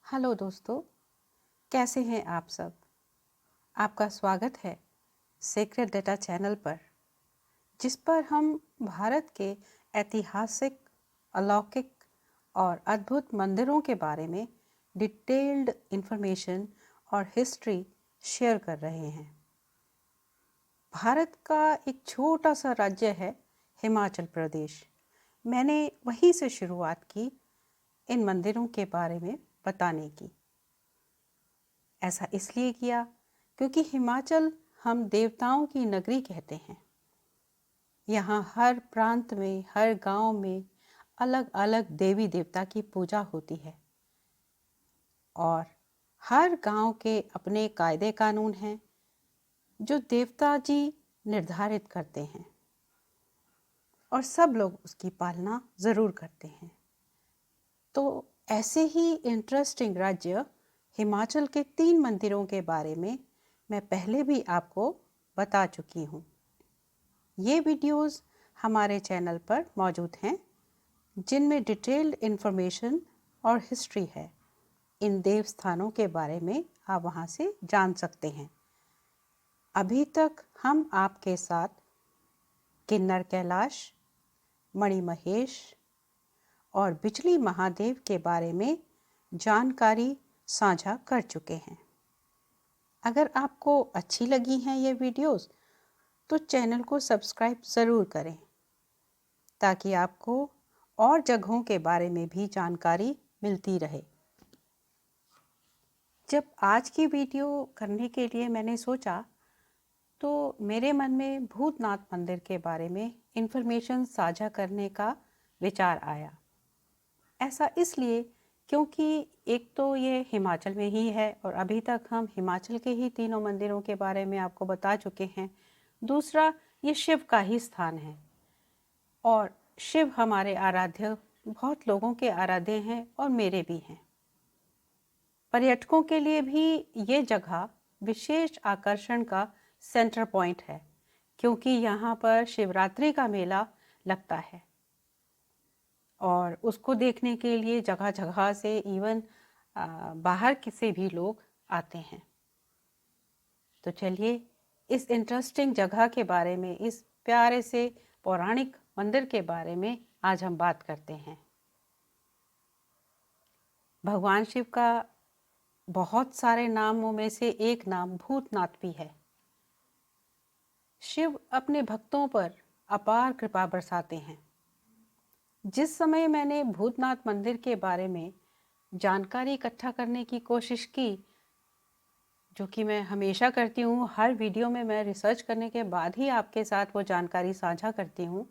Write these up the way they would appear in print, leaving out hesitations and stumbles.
Hello दोस्तों, कैसे हैं आप सब। आपका स्वागत है सीक्रेट डेटा चैनल पर, जिस पर हम भारत के ऐतिहासिक, अलौकिक और अद्भुत मंदिरों के बारे में डिटेल्ड इंफॉर्मेशन और हिस्ट्री शेयर कर रहे हैं। भारत का एक छोटा सा राज्य है हिमाचल प्रदेश। मैंने वहीं से शुरुआत की इन मंदिरों के बारे में बताने की। ऐसा इसलिए किया क्योंकि हिमाचल हम देवताओं की नगरी कहते हैं। यहाँ हर प्रांत में, हर गांव में अलग अलग देवी देवता की पूजा होती है और हर गांव के अपने कायदे कानून हैं जो देवता जी निर्धारित करते हैं और सब लोग उसकी पालना ज़रूर करते हैं। तो ऐसे ही इंटरेस्टिंग राज्य हिमाचल के 3 मंदिरों के बारे में मैं पहले भी आपको बता चुकी हूँ। ये वीडियोस हमारे चैनल पर मौजूद हैं, जिनमें डिटेल्ड इन्फॉर्मेशन और हिस्ट्री है। इन देव स्थानों के बारे में आप वहाँ से जान सकते हैं। अभी तक हम आपके साथ किन्नर कैलाश, मणिमहेश और बिजली महादेव के बारे में जानकारी साझा कर चुके हैं। अगर आपको अच्छी लगी हैं ये वीडियोस, तो चैनल को सब्सक्राइब ज़रूर करें ताकि आपको और जगहों के बारे में भी जानकारी मिलती रहे। जब आज की वीडियो करने के लिए मैंने सोचा, तो मेरे मन में भूतनाथ मंदिर के बारे में इन्फॉर्मेशन साझा करने का विचार आया। ऐसा इसलिए क्योंकि एक तो ये हिमाचल में ही है और अभी तक हम हिमाचल के ही 3 मंदिरों के बारे में आपको बता चुके हैं। दूसरा, ये शिव का ही स्थान है और शिव हमारे आराध्य, बहुत लोगों के आराध्य हैं और मेरे भी हैं। पर्यटकों के लिए भी ये जगह विशेष आकर्षण का सेंटर पॉइंट है, क्योंकि यहाँ पर शिवरात्रि का मेला लगता है और उसको देखने के लिए जगह जगह से इवन बाहर से भी लोग आते हैं। तो चलिए इस इंटरेस्टिंग जगह के बारे में, इस प्यारे से पौराणिक मंदिर के बारे में आज हम बात करते हैं। भगवान शिव का बहुत सारे नामों में से एक नाम भूतनाथ भी है। शिव अपने भक्तों पर अपार कृपा बरसाते हैं। जिस समय मैंने भूतनाथ मंदिर के बारे में जानकारी इकट्ठा करने की कोशिश की, जो कि मैं हमेशा करती हूँ, हर वीडियो में मैं रिसर्च करने के बाद ही आपके साथ वो जानकारी साझा करती हूँ,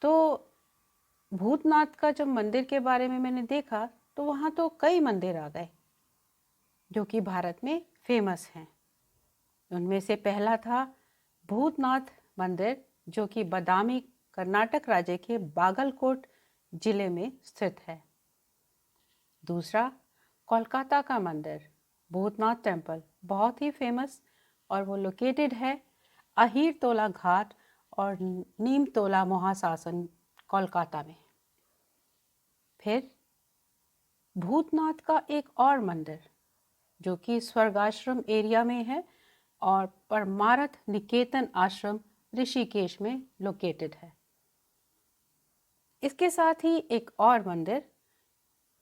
तो भूतनाथ का जब मंदिर के बारे में मैंने देखा, तो वहाँ तो कई मंदिर आ गए जो कि भारत में फेमस हैं। उनमें से पहला था भूतनाथ मंदिर, जो कि बदामी, कर्नाटक राज्य के बागलकोट जिले में स्थित है। दूसरा, कोलकाता का मंदिर भूतनाथ टेम्पल, बहुत ही फेमस, और वो लोकेटेड है अहीरतोला घाट और नीमतोला महाशासन, कोलकाता में। फिर भूतनाथ का एक और मंदिर जो कि स्वर्गाश्रम एरिया में है और परमार्थ निकेतन आश्रम ऋषिकेश में लोकेटेड है। इसके साथ ही एक और मंदिर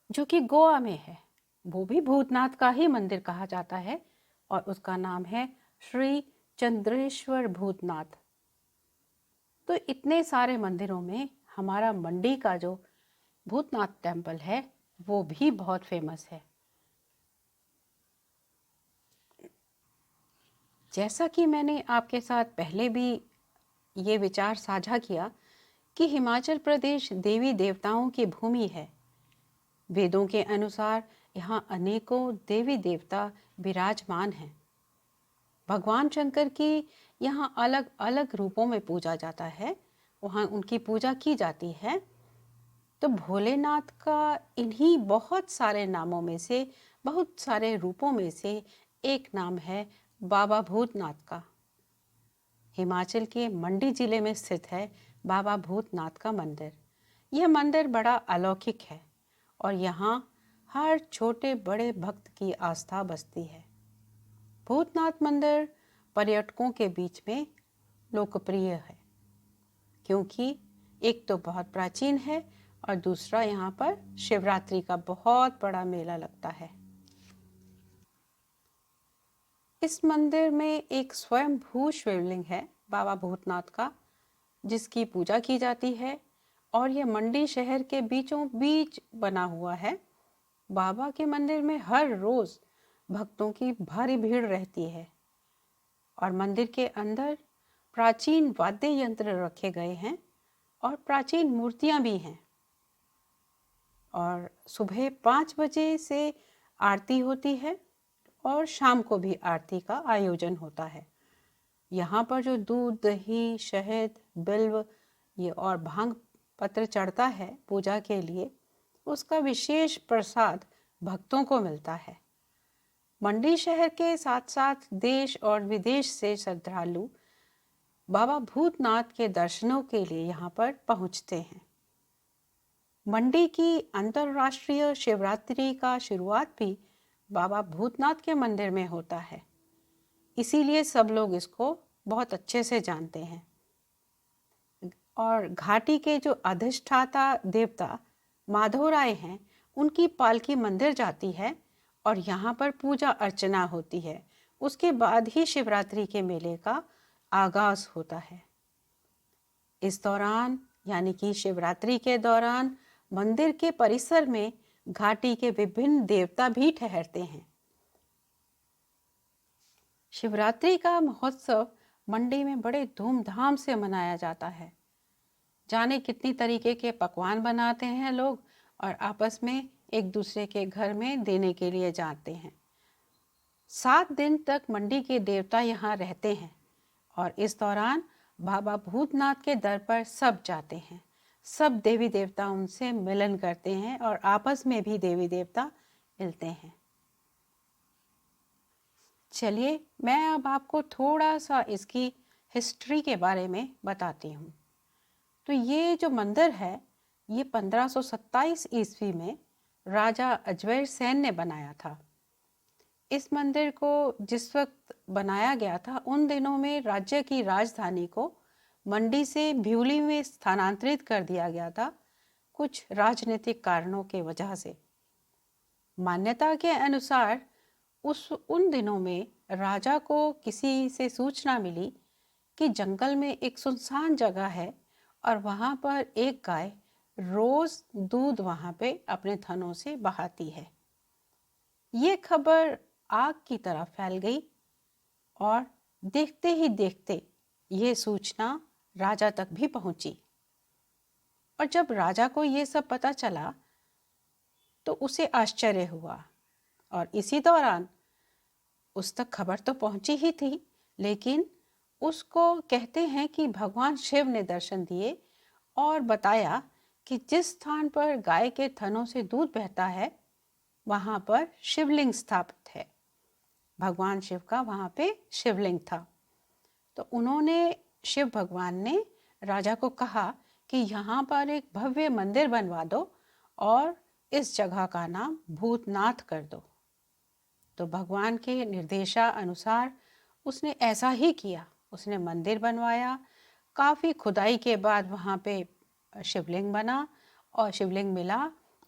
जो कि गोवा में है, वो भी भूतनाथ का ही मंदिर कहा जाता है और उसका नाम है श्री चंद्रेश्वर भूतनाथ। तो इतने सारे मंदिरों में हमारा मंडी का जो भूतनाथ टेम्पल है वो भी बहुत फेमस है। जैसा कि मैंने आपके साथ पहले भी ये विचार साझा किया कि हिमाचल प्रदेश देवी देवताओं की भूमि है। वेदों के अनुसार यहाँ अनेकों देवी देवता विराजमान हैं। भगवान शंकर की यहाँ अलग अलग रूपों में पूजा जाता है, वहाँ उनकी पूजा की जाती है। तो भोलेनाथ का इन्हीं बहुत सारे नामों में से, बहुत सारे रूपों में से एक नाम है बाबा भूतनाथ का। हिमाचल के मंडी जिले में स्थित है बाबा भूतनाथ का मंदिर। यह मंदिर बड़ा अलौकिक है और यहाँ हर छोटे बड़े भक्त की आस्था बसती है। भूतनाथ मंदिर पर्यटकों के बीच में लोकप्रिय है क्योंकि एक तो बहुत प्राचीन है और दूसरा यहाँ पर शिवरात्रि का बहुत बड़ा मेला लगता है। इस मंदिर में एक स्वयंभू शिवलिंग है बाबा भूतनाथ का, जिसकी पूजा की जाती है और यह मंडी शहर के बीचों बीच बना हुआ है। बाबा के मंदिर में हर रोज भक्तों की भारी भीड़ रहती है और मंदिर के अंदर प्राचीन वाद्य यंत्र रखे गए हैं और प्राचीन मूर्तियां भी हैं। और सुबह 5 बजे से आरती होती है और शाम को भी आरती का आयोजन होता है। यहाँ पर जो दूध, दही, शहद, बिल्व ये और भांग पत्र चढ़ता है पूजा के लिए, उसका विशेष प्रसाद भक्तों को मिलता है। मंडी शहर के साथ साथ देश और विदेश से श्रद्धालु बाबा भूतनाथ के दर्शनों के लिए यहाँ पर पहुँचते हैं। मंडी की अंतर्राष्ट्रीय शिवरात्रि का शुरुआत भी बाबा भूतनाथ के मंदिर में होता है, इसीलिए सब लोग इसको बहुत अच्छे से जानते हैं। और घाटी के जो अधिष्ठाता देवता माधवराय हैं, उनकी पालकी मंदिर जाती है और यहाँ पर पूजा अर्चना होती है। उसके बाद ही शिवरात्रि के मेले का आगाज होता है। इस दौरान यानी कि शिवरात्रि के दौरान मंदिर के परिसर में घाटी के विभिन्न देवता भी ठहरते हैं। शिवरात्रि का महोत्सव मंडी में बड़े धूमधाम से मनाया जाता है। जाने कितनी तरीके के पकवान बनाते हैं लोग और आपस में एक दूसरे के घर में देने के लिए जाते हैं। 7 दिन तक मंडी के देवता यहाँ रहते हैं और इस दौरान बाबा भूतनाथ के दर पर सब जाते हैं। सब देवी देवता उनसे मिलन करते हैं और आपस में भी देवी देवता मिलते हैं। चलिए मैं अब आपको थोड़ा सा इसकी हिस्ट्री के बारे में बताती हूँ। तो ये जो मंदिर है, ये 1527 ईस्वी में राजा अजमेर सेन ने बनाया था। इस मंदिर को जिस वक्त बनाया गया था, उन दिनों में राज्य की राजधानी को मंडी से भ्यूली में स्थानांतरित कर दिया गया था, कुछ राजनीतिक कारणों के वजह से। मान्यता के अनुसार उन दिनों में राजा को किसी से सूचना मिली कि जंगल में एक सुनसान जगह है और वहाँ पर एक गाय रोज दूध वहाँ पे अपने थनों से बहाती है। ये खबर आग की तरह फैल गई और देखते ही देखते ये सूचना राजा तक भी पहुंची। और जब राजा को ये सब पता चला तो उसे आश्चर्य हुआ और इसी दौरान उस तक खबर तो पहुंची ही थी, लेकिन उसको कहते हैं कि भगवान शिव ने दर्शन दिए और बताया कि जिस स्थान पर गाय के थनों से दूध बहता है वहां पर शिवलिंग स्थापित है। भगवान शिव का वहां पे शिवलिंग था। तो उन्होंने, शिव भगवान ने राजा को कहा कि यहाँ पर एक भव्य मंदिर बनवा दो और इस जगह का नाम भूतनाथ कर दो। तो भगवान के निर्देशा अनुसार उसने ऐसा ही किया। उसने मंदिर बनवाया। काफ़ी खुदाई के बाद वहाँ पे शिवलिंग बना और शिवलिंग मिला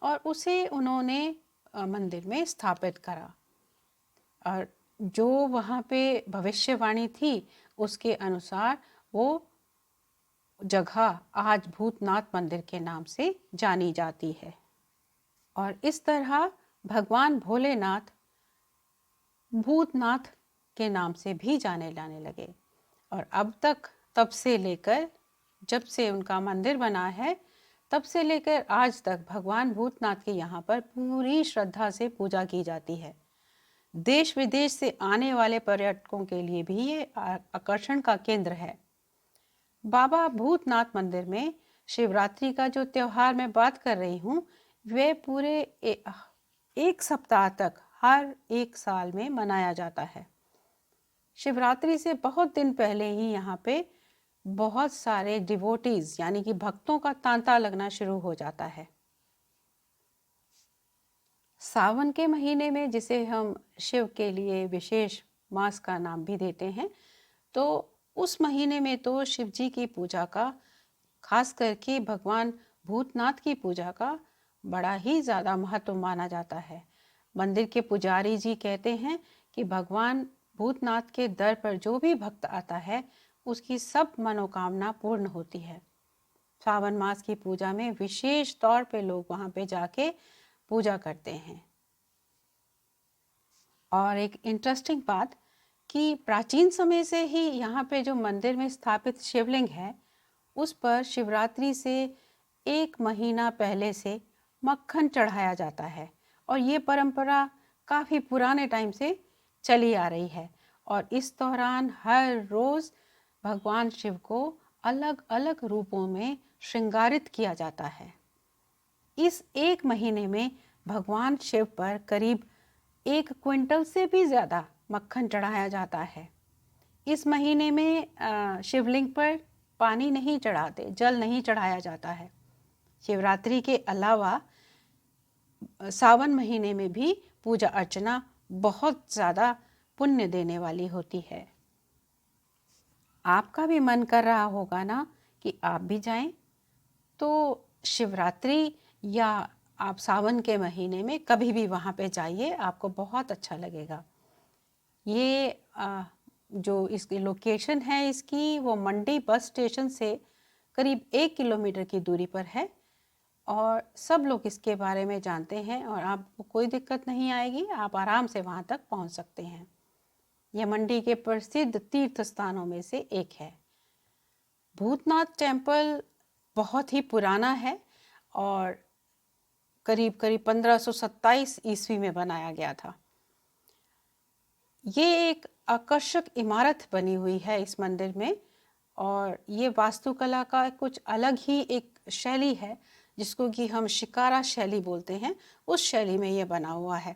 और उसे उन्होंने मंदिर में स्थापित करा। और जो वहाँ पे भविष्यवाणी थी उसके अनुसार वो जगह आज भूतनाथ मंदिर के नाम से जानी जाती है। और इस तरह भगवान भोलेनाथ भूतनाथ के नाम से भी जाने जाने लगे। और अब तक, तब से लेकर जब से उनका मंदिर बना है, तब से लेकर आज तक भगवान भूतनाथ के यहाँ पर पूरी श्रद्धा से पूजा की जाती है। देश विदेश से आने वाले पर्यटकों के लिए भी ये आकर्षण का केंद्र है। बाबा भूतनाथ मंदिर में शिवरात्रि का जो त्योहार मैं बात कर रही हूँ, वे पूरे एक सप्ताह तक हर एक साल में मनाया जाता है। शिवरात्रि से बहुत दिन पहले ही यहाँ पे बहुत सारे डिवोटीज यानी कि भक्तों का तांता लगना शुरू हो जाता है। सावन के महीने में, जिसे हम शिव के लिए विशेष मास का नाम भी देते हैं, तो उस महीने में तो शिव जी की पूजा का, खास करके भगवान भूतनाथ की पूजा का बड़ा ही ज़्यादा महत्व माना जाता है। मंदिर के पुजारी जी कहते हैं कि भगवान भूतनाथ के दर पर जो भी भक्त आता है उसकी सब मनोकामना पूर्ण होती है। सावन मास की पूजा में विशेष तौर पे लोग वहाँ पे जाके पूजा करते हैं। और एक इंटरेस्टिंग बात कि प्राचीन समय से ही यहाँ पे जो मंदिर में स्थापित शिवलिंग है उस पर शिवरात्रि से 1 महीना पहले से मक्खन चढ़ाया जाता है, और ये परंपरा काफ़ी पुराने टाइम से चली आ रही है। और इस दौरान हर रोज़ भगवान शिव को अलग अलग रूपों में श्रृंगारित किया जाता है। इस 1 महीने में भगवान शिव पर करीब 1 क्विंटल से भी ज़्यादा मक्खन चढ़ाया जाता है। इस महीने में शिवलिंग पर पानी नहीं चढ़ाते, जल नहीं चढ़ाया जाता है। शिवरात्रि के अलावा सावन महीने में भी पूजा अर्चना बहुत ज़्यादा पुण्य देने वाली होती है। आपका भी मन कर रहा होगा ना कि आप भी जाएं, तो शिवरात्रि या आप सावन के महीने में कभी भी वहाँ पे जाइए, आपको बहुत अच्छा लगेगा। ये जो इसकी लोकेशन है इसकी, वो मंडी बस स्टेशन से करीब 1 किलोमीटर की दूरी पर है, और सब लोग इसके बारे में जानते हैं और आपको कोई दिक्कत नहीं आएगी, आप आराम से वहाँ तक पहुँच सकते हैं। यह मंडी के प्रसिद्ध तीर्थ स्थानों में से एक है। भूतनाथ टेम्पल बहुत ही पुराना है और करीब करीब 1527 ईस्वी में बनाया गया था। ये एक आकर्षक इमारत बनी हुई है इस मंदिर में, और ये वास्तुकला का कुछ अलग ही एक शैली है जिसको कि हम शिकारा शैली बोलते हैं। उस शैली में ये बना हुआ है।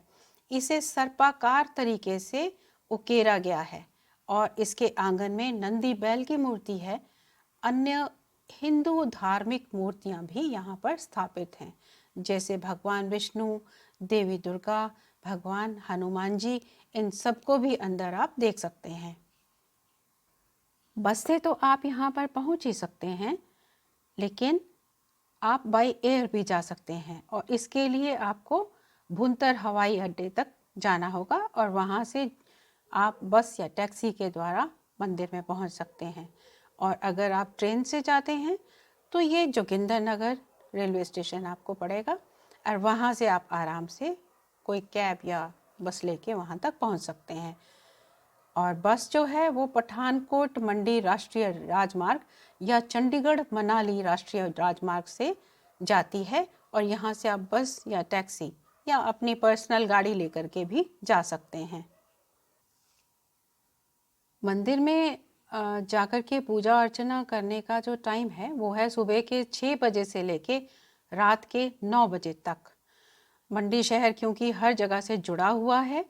इसे सर्पाकार तरीके से उकेरा गया है और इसके आंगन में नंदी बैल की मूर्ति है। अन्य हिंदू धार्मिक मूर्तियां भी यहाँ पर स्थापित हैं, जैसे भगवान विष्णु, देवी दुर्गा, भगवान हनुमान जी, इन सबको भी अंदर आप देख सकते हैं। बस से तो आप यहाँ पर पहुँच ही सकते हैं, लेकिन आप बाय एयर भी जा सकते हैं, और इसके लिए आपको भुंतर हवाई अड्डे तक जाना होगा और वहाँ से आप बस या टैक्सी के द्वारा मंदिर में पहुँच सकते हैं। और अगर आप ट्रेन से जाते हैं तो ये जोगिंदरनगर रेलवे स्टेशन आपको पड़ेगा, और वहाँ से आप आराम से कोई कैब या बस लेके वहाँ तक पहुँच सकते हैं। और बस जो है वो पठानकोट मंडी राष्ट्रीय राजमार्ग या चंडीगढ़ मनाली राष्ट्रीय राजमार्ग से जाती है, और यहाँ से आप बस या टैक्सी या अपनी पर्सनल गाड़ी लेकर के भी जा सकते हैं। मंदिर में जाकर के पूजा अर्चना करने का जो टाइम है वो है सुबह के 6 बजे से लेके रात के 9 बजे तक। मंडी शहर क्योंकि हर जगह से जुड़ा हुआ है,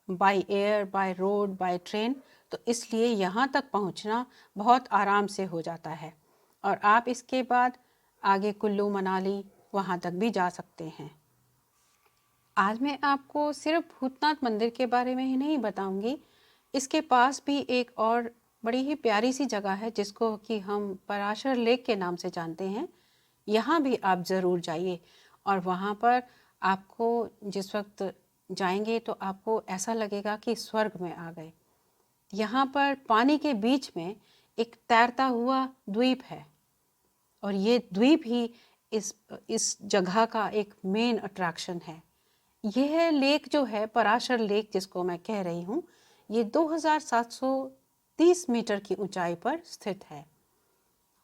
by air, by road, by train, तो इसलिए यहाँ तक पहुँचना बहुत आराम से हो जाता है। और आप इसके बाद आगे कुल्लू मनाली वहाँ तक भी जा सकते हैं। आज मैं आपको सिर्फ भूतनाथ मंदिर के बारे में ही नहीं बताऊंगी, इसके पास भी एक और बड़ी ही प्यारी सी जगह है जिसको कि हम पराशर लेक के नाम से जानते हैं। यहाँ भी आप ज़रूर जाइए, और वहाँ पर आपको जिस वक्त जाएंगे तो आपको ऐसा लगेगा कि स्वर्ग में आ गए। यहाँ पर पानी के बीच में एक तैरता हुआ द्वीप है, और ये द्वीप ही इस जगह का एक मेन अट्रैक्शन है। यह लेक जो है, पराशर लेक जिसको मैं कह रही हूँ, ये 2730 मीटर की ऊंचाई पर स्थित है।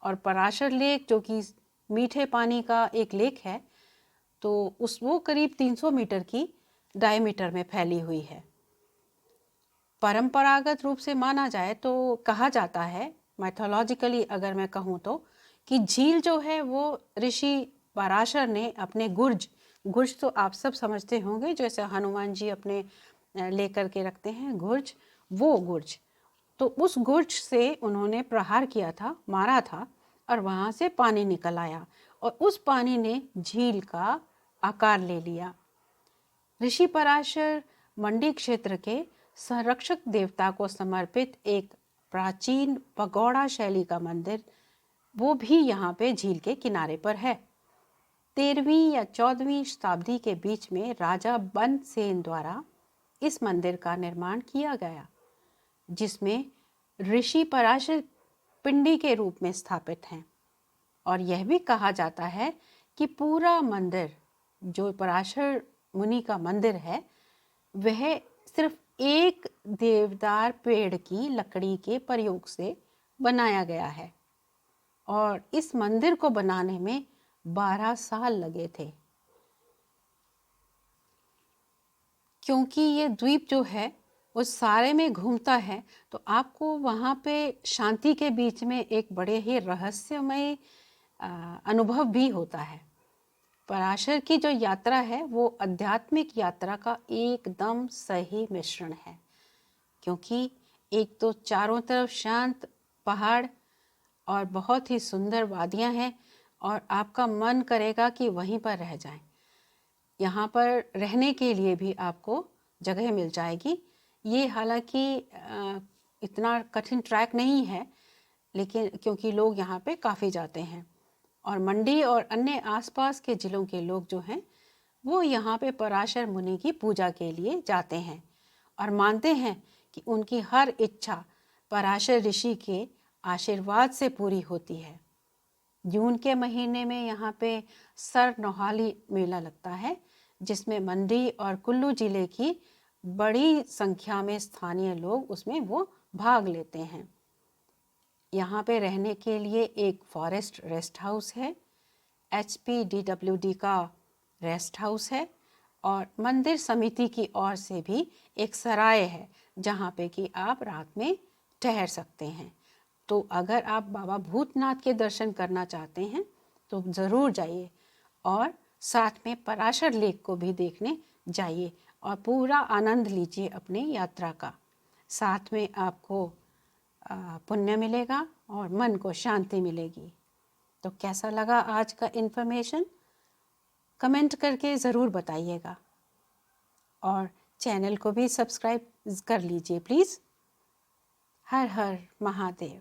और पराशर लेक जो कि मीठे पानी का एक लेक है, तो वो करीब 300 मीटर की डायमीटर में फैली हुई है। परंपरागत रूप से माना जाए तो कहा जाता है, मैथोलॉजिकली अगर मैं कहूँ तो, कि झील जो है वो ऋषि पराशर ने अपने गुर्ज तो आप सब समझते होंगे, जैसे हनुमान जी अपने लेकर के रखते हैं गुर्ज, वो गुर्ज, तो उस गुर्ज से उन्होंने प्रहार किया था, मारा था, और वहाँ से पानी निकल आया, और उस पानी ने झील का आकार ले लिया। ऋषि पराशर मंडी क्षेत्र के संरक्षक देवता को समर्पित एक प्राचीन पगोड़ा शैली का मंदिर, वो भी यहाँ पे झील के किनारे पर है। 13वीं या 14वीं शताब्दी के बीच में राजा बन सेन द्वारा इस मंदिर का निर्माण किया गया, जिसमें ऋषि पराशर पिंडी के रूप में स्थापित हैं। और यह भी कहा जाता है कि पूरा मंदिर, जो पराशर मुनि का मंदिर है, वह सिर्फ एक देवदार पेड़ की लकड़ी के प्रयोग से बनाया गया है और इस मंदिर को बनाने में 12 साल लगे थे। क्योंकि ये द्वीप जो है वो सारे में घूमता है, तो आपको वहाँ पे शांति के बीच में एक बड़े ही रहस्यमय अनुभव भी होता है। पराशर की जो यात्रा है वो आध्यात्मिक यात्रा का एकदम सही मिश्रण है, क्योंकि एक तो चारों तरफ शांत पहाड़ और बहुत ही सुंदर वादियां हैं और आपका मन करेगा कि वहीं पर रह जाएं। यहाँ पर रहने के लिए भी आपको जगह मिल जाएगी। ये हालांकि इतना कठिन ट्रैक नहीं है, लेकिन क्योंकि लोग यहाँ पे काफ़ी जाते हैं और मंडी और अन्य आसपास के ज़िलों के लोग जो हैं वो यहाँ पे पराशर मुनि की पूजा के लिए जाते हैं और मानते हैं कि उनकी हर इच्छा पराशर ऋषि के आशीर्वाद से पूरी होती है। जून के महीने में यहाँ पे सर नोहाली मेला लगता है, जिसमें मंडी और कुल्लू जिले की बड़ी संख्या में स्थानीय लोग उसमें वो भाग लेते हैं। यहाँ पे रहने के लिए एक फॉरेस्ट रेस्ट हाउस है, HPDWD का रेस्ट हाउस है और मंदिर समिति की ओर से भी एक सराय है जहाँ पे कि आप रात में ठहर सकते हैं। तो अगर आप बाबा भूतनाथ के दर्शन करना चाहते हैं तो ज़रूर जाइए और साथ में पराशर लेक को भी देखने जाइए और पूरा आनंद लीजिए अपनी यात्रा का। साथ में आपको पुण्य मिलेगा और मन को शांति मिलेगी। तो कैसा लगा आज का इन्फॉर्मेशन? कमेंट करके ज़रूर बताइएगा और चैनल को भी सब्सक्राइब कर लीजिए प्लीज़। हर हर महादेव।